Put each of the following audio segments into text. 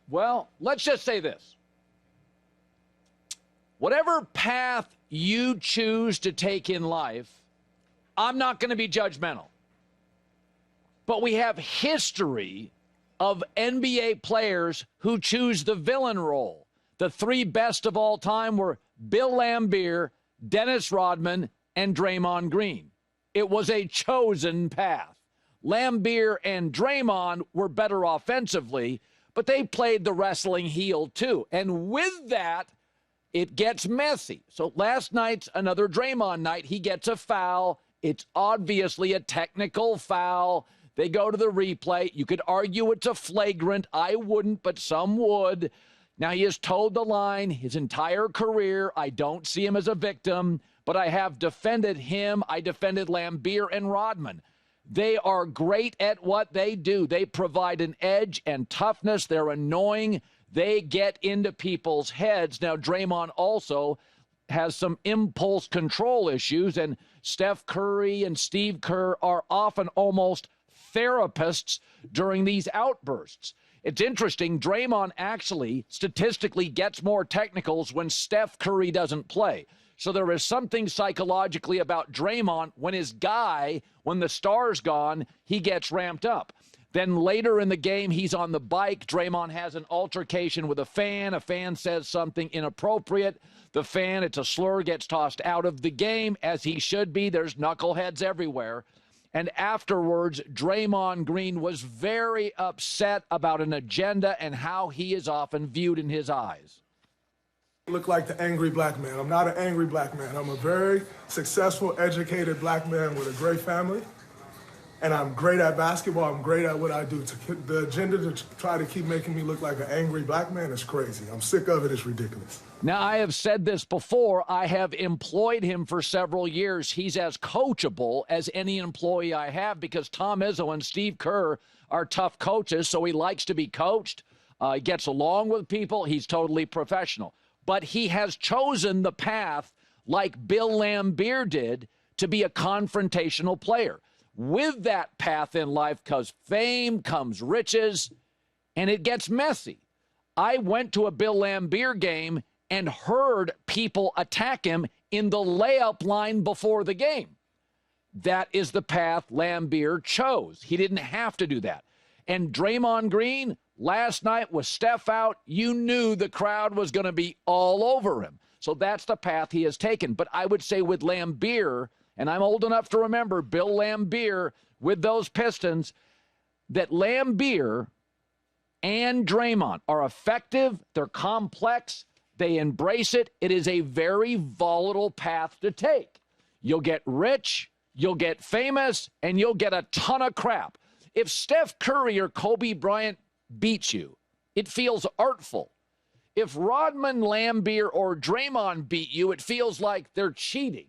Well, let's just say this. Whatever path you choose to take in life, I'm not going to be judgmental. But we have history of NBA players who choose the villain role. The three best of all time were Bill Laimbeer, Dennis Rodman, and Draymond Green. It was a chosen path. Laimbeer and Draymond were better offensively, but they played the wrestling heel too. And with that, it gets messy. So last night's another Draymond night. He gets a foul. It's obviously a technical foul. They go to the replay. You could argue it's a flagrant. I wouldn't, but some would. Now, he has toed the line his entire career. I don't see him as a victim, but I have defended him. I defended Laimbeer and Rodman. They are great at what they do. They provide an edge and toughness. They're annoying. They get into people's heads. Now, Draymond also has some impulse control issues, and Steph Curry and Steve Kerr are often almost therapists during these outbursts. It's interesting, Draymond actually statistically gets more technicals when Steph Curry doesn't play. So there is something psychologically about Draymond when his guy, when the star's gone, he gets ramped up. Then later in the game, he's on the bike. Draymond has an altercation with a fan. A fan says something inappropriate. The fan, it's a slur, gets tossed out of the game, as he should be. There's knuckleheads everywhere. And afterwards, Draymond Green was very upset about an agenda and how he is often viewed in his eyes. I look like the angry black man. I'm not an angry black man. I'm a very successful, educated black man with a great family. And I'm great at basketball. I'm great at what I do. The agenda to try to keep making me look like an angry black man is crazy. I'm sick of it. It's ridiculous. Now, I have said this before. I have employed him for several years. He's as coachable as any employee I have because Tom Izzo and Steve Kerr are tough coaches, so he likes to be coached. He gets along with people. He's totally professional. But he has chosen the path, like Bill Laimbeer did, to be a confrontational player. With that path in life comes fame, comes riches, and it gets messy. I went to a Bill Laimbeer game and heard people attack him in the layup line before the game. That is the path Laimbeer chose. He didn't have to do that. And Draymond Green, last night with Steph out, you knew the crowd was going to be all over him. So that's the path he has taken. But I would say with Laimbeer, and I'm old enough to remember Bill Laimbeer with those Pistons, that Laimbeer and Draymond are effective, they're complex, they embrace it. It is a very volatile path to take. You'll get rich, you'll get famous, and you'll get a ton of crap. If Steph Curry or Kobe Bryant beats you, it feels artful. If Rodman, Laimbeer, or Draymond beat you, it feels like they're cheating.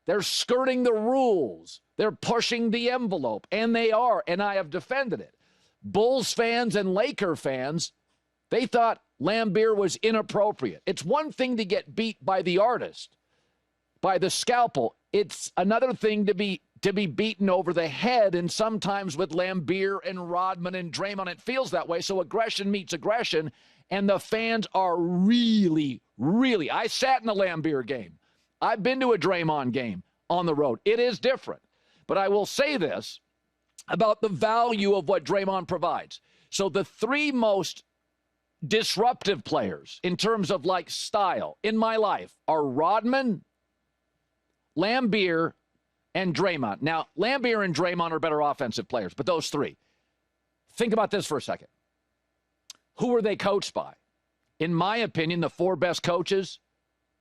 They're skirting the rules. They're pushing the envelope, and they are, and I have defended it. Bulls fans and Laker fans, they thought Laimbeer was inappropriate. It's one thing to get beat by the artist, by the scalpel. It's another thing to be beaten over the head, and sometimes with Laimbeer and Rodman and Draymond, it feels that way. So aggression meets aggression, and the fans are really, really. I sat in a Laimbeer game. I've been to a Draymond game on the road. It is different. But I will say this about the value of what Draymond provides. So the three most disruptive players in terms of like style in my life are Rodman, Laimbeer, and Draymond. Now, Laimbeer and Draymond are better offensive players, but those three. Think about this for a second. Who are they coached by? In my opinion, the four best coaches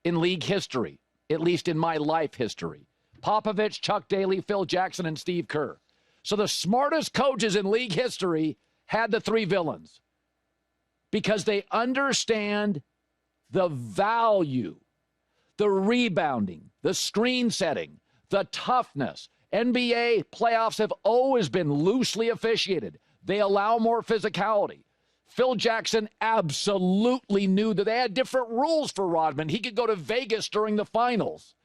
in league history, at least in my life history. Popovich, Chuck Daly, Phil Jackson, and Steve Kerr. So the smartest coaches in league history had the three villains because they understand the value, the rebounding, the screen setting, the toughness. NBA playoffs have always been loosely officiated. They allow more physicality. Phil Jackson absolutely knew that they had different rules for Rodman. He could go to Vegas during the finals.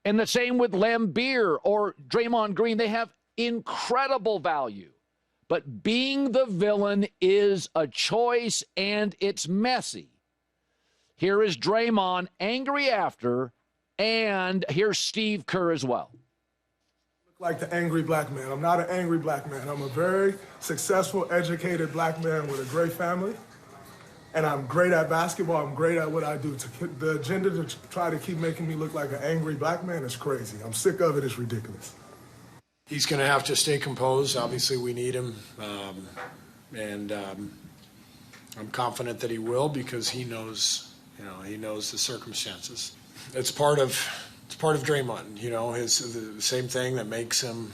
And the same with Laimbeer or Draymond Green. They have incredible value. But being the villain is a choice, and it's messy. Here is Draymond angry after, and here's Steve Kerr as well. Like the angry black man. I'm not an angry black man. I'm a very successful, educated black man with a great family. And I'm great at basketball. I'm great at what I do. The agenda to try to keep making me look like an angry black man is crazy. I'm sick of it. It's ridiculous. He's going to have to stay composed. Obviously, we need him. I'm confident that he will because he knows, he knows the circumstances. It's part of Draymond, the same thing that makes him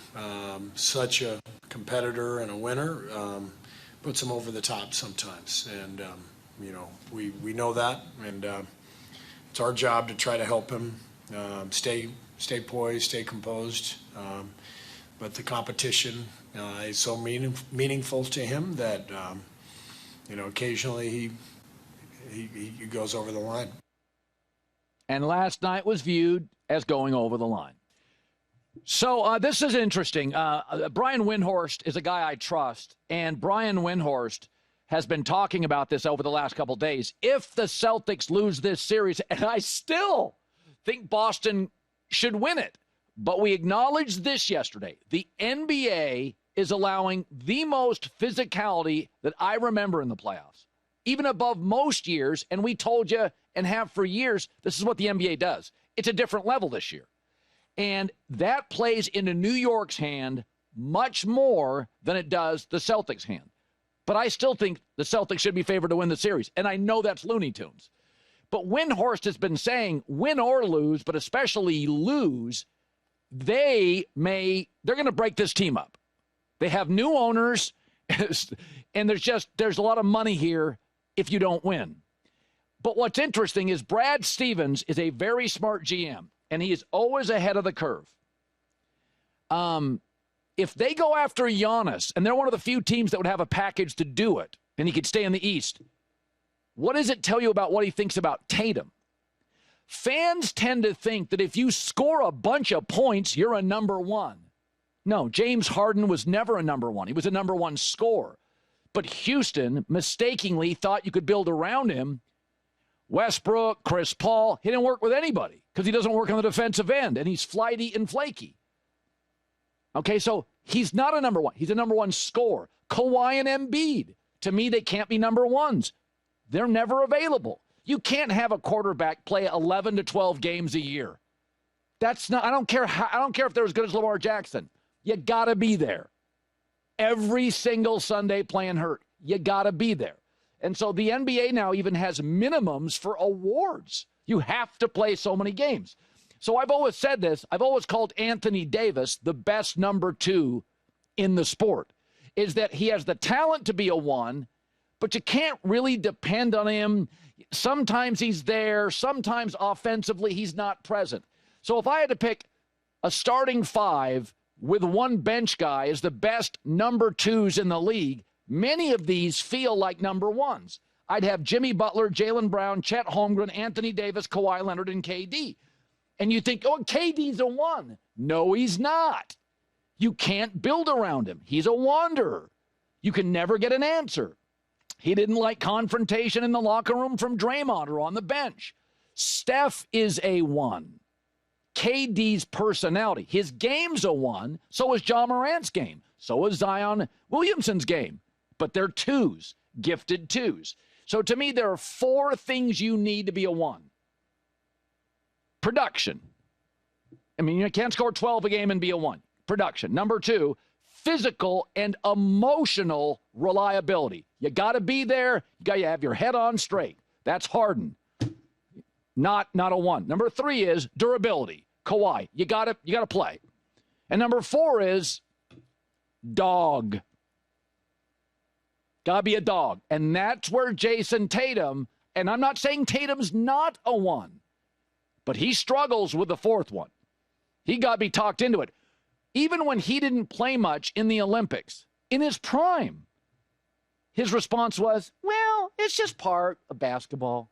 such a competitor and a winner, puts him over the top sometimes. And, we know that. And it's our job to try to help him stay poised, stay composed. But the competition is so meaningful to him that, occasionally he goes over the line. And last night was viewed as going over the line. So this is interesting. Brian Windhorst is a guy I trust, and Brian Windhorst has been talking about this over the last couple of days. If the Celtics lose this series, and I still think Boston should win it, but we acknowledged this yesterday, the NBA is allowing the most physicality that I remember in the playoffs, even above most years, and we told you and have for years, this is what the NBA does. It's a different level this year. And that plays into New York's hand much more than it does the Celtics' hand. But I still think the Celtics should be favored to win the series. And I know that's Looney Tunes. But Windhorst has been saying, win or lose, but especially lose, they're going to break this team up. They have new owners, and there's a lot of money here if you don't win. But what's interesting is Brad Stevens is a very smart GM, and he is always ahead of the curve. If they go after Giannis, and they're one of the few teams that would have a package to do it, and he could stay in the East, what does it tell you about what he thinks about Tatum? Fans tend to think that if you score a bunch of points, you're a number one. No, James Harden was never a number one. He was a number one scorer. But Houston mistakenly thought you could build around him. Westbrook, Chris Paul, he didn't work with anybody because he doesn't work on the defensive end, and he's flighty and flaky. Okay, so he's not a number one. He's a number one scorer. Kawhi and Embiid, to me, they can't be number ones. They're never available. You can't have a quarterback play 11 to 12 games a year. That's not, I don't care if they're as good as Lamar Jackson. You got to be there. Every single Sunday playing hurt. You got to be there. And so the NBA now even has minimums for awards. You have to play so many games. So I've always said this. I've always called Anthony Davis the best number two in the sport, is that he has the talent to be a one, but you can't really depend on him. Sometimes he's there. Sometimes offensively he's not present. So if I had to pick a starting five with one bench guy as the best number twos in the league, many of these feel like number ones. I'd have Jimmy Butler, Jaylen Brown, Chet Holmgren, Anthony Davis, Kawhi Leonard, and KD. And you think, oh, KD's a one. No, he's not. You can't build around him. He's a wanderer. You can never get an answer. He didn't like confrontation in the locker room from Draymond or on the bench. Steph is a one. KD's personality. His game's a one. So is Ja Morant's game. So is Zion Williamson's game. But they're twos, gifted twos. So to me, there are four things you need to be a one. Production. I mean, you can't score 12 a game and be a one. Production. Number two, physical and emotional reliability. You got to be there. You got to have your head on straight. That's Harden. Not a one. Number three is durability. Kawhi. You got to play. And number four is dog. Got to be a dog. And that's where Jason Tatum, and I'm not saying Tatum's not a one, but he struggles with the fourth one. He got to be talked into it. Even when he didn't play much in the Olympics, in his prime, his response was, well, it's just part of basketball.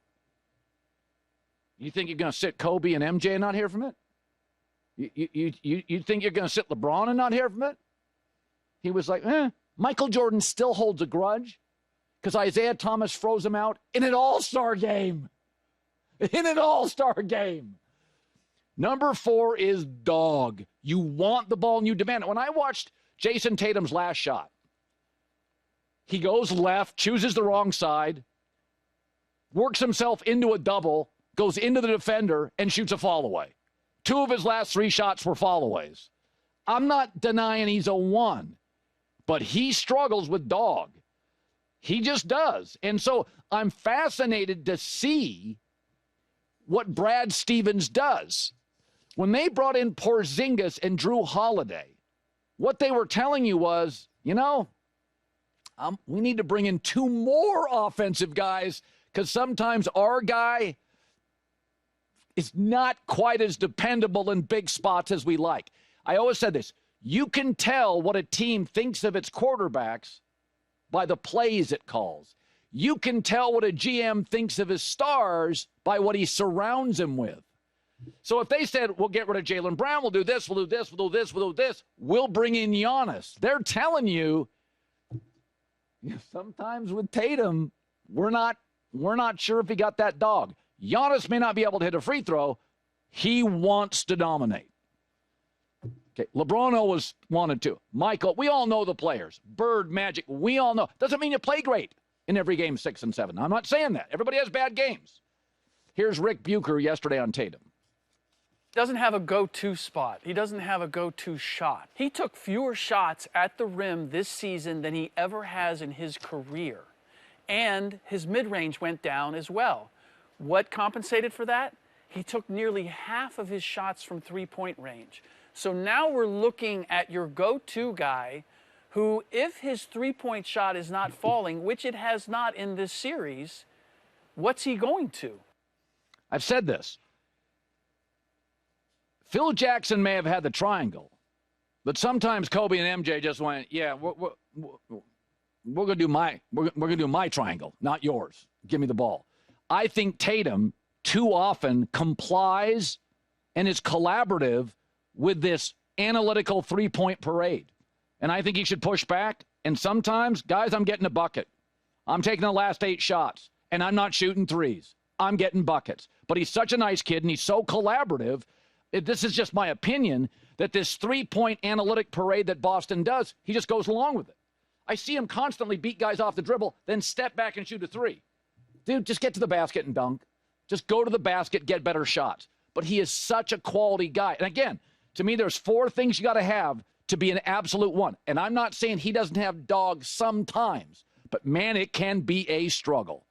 You think you're going to sit Kobe and MJ and not hear from it? You think you're going to sit LeBron and not hear from it? He was like, Michael Jordan still holds a grudge because Isaiah Thomas froze him out in an all-star game. In an all-star game. Number 4 is dog. You want the ball and you demand it. When I watched Jason Tatum's last shot, he goes left, chooses the wrong side, works himself into a double, goes into the defender, and shoots a fall-away. 2 of his last 3 shots were fall-aways. I'm not denying he's a 1, but he struggles with dog. He just does. And so I'm fascinated to see what Brad Stevens does. When they brought in Porzingis and Drew Holiday, what they were telling you was, we need to bring in 2 more offensive guys because sometimes our guy is not quite as dependable in big spots as we like. I always said this. You can tell what a team thinks of its quarterbacks by the plays it calls. You can tell what a GM thinks of his stars by what he surrounds him with. So if they said, we'll get rid of Jaylen Brown, we'll do this, we'll do this, we'll do this, we'll do this, we'll bring in Giannis. They're telling you, sometimes with Tatum, we're not sure if he got that dog. Giannis may not be able to hit a free throw. He wants to dominate. Okay, LeBron always wanted to. Michael, we all know the players. Bird, Magic, we all know. Doesn't mean you play great in every game 6 and 7. I'm not saying that. Everybody has bad games. Here's Rick Bucher yesterday on Tatum. Doesn't have a go-to spot. He doesn't have a go-to shot. He took fewer shots at the rim this season than he ever has in his career. And his mid-range went down as well. What compensated for that? He took nearly half of his shots from three-point range. So now we're looking at your go-to guy who, if his three-point shot is not falling, which it has not in this series, what's he going to? I've said this. Phil Jackson may have had the triangle, but sometimes Kobe and MJ just went, yeah, we're going to do my triangle, not yours. Give me the ball. I think Tatum too often complies and is collaborative with this analytical three-point parade. And I think he should push back. And sometimes, guys, I'm getting a bucket. I'm taking the last 8 shots, and I'm not shooting threes. I'm getting buckets. But he's such a nice kid, and he's so collaborative. This is just my opinion, that this three-point analytic parade that Boston does, he just goes along with it. I see him constantly beat guys off the dribble, then step back and shoot a 3. Dude, just get to the basket and dunk. Just go to the basket, get better shots. But he is such a quality guy. And again, to me, there's 4 things you got to have to be an absolute 1. And I'm not saying he doesn't have dogs sometimes, but man, it can be a struggle.